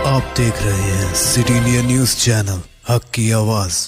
आप देख रहे हैं सिटी इंडिया न्यूज चैनल, हक की आवाज।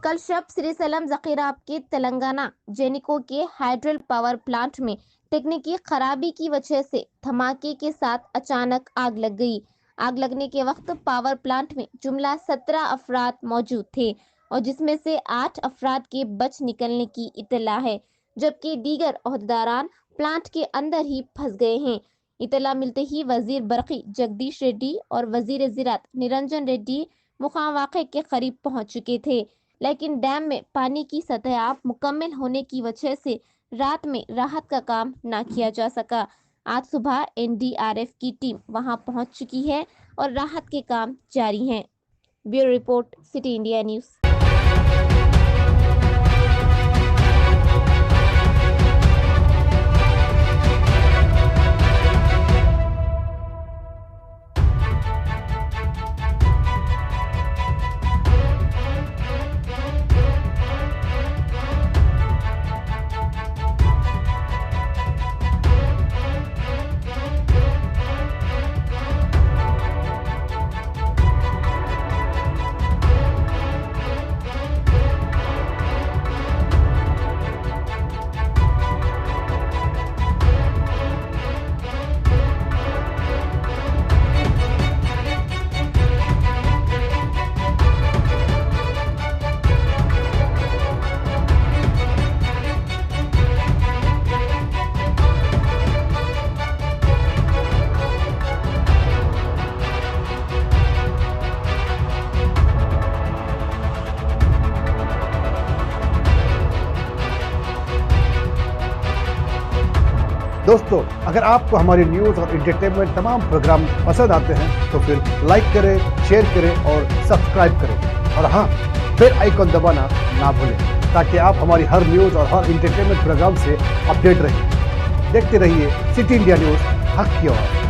कल शब श्रीसलम जखीरा के तेलंगाना जेनिको के हाइड्रल पावर प्लांट में तकनीकी खराबी की वजह से धमाके के साथ अचानक आग लग गई। आग लगने के वक्त पावर प्लांट में जुमला 17 अफराद मौजूद थे और जिसमें से 8 अफराद के बच निकलने की इत्तला है, जबकि दीगर ओहदेदारान प्लांट के अंदर ही फंस गए हैं। इत्तला मिलते ही वजीर बरकी जगदीश रेड्डी और वजीर ज़राअत निरंजन रेड्डी मुकाम वाक़े के करीब पहुंच चुके थे, लेकिन डैम में पानी की सतह मुकम्मल होने की वजह से रात में राहत का काम ना किया जा सका। आज सुबह एनडीआरएफ की टीम वहां पहुंच चुकी है और राहत के काम जारी हैं। Bureau report, city India news. दोस्तों, अगर आपको हमारी न्यूज़ और एंटरटेनमेंट तमाम प्रोग्राम पसंद आते हैं तो फिर लाइक करें, शेयर करें और सब्सक्राइब करें। और हाँ, बेल आइकन दबाना ना भूलें ताकि आप हमारी हर न्यूज़ और हर एंटरटेनमेंट प्रोग्राम से अपडेट रहें। देखते रहिए सिटी इंडिया न्यूज़, हक की आवाज़।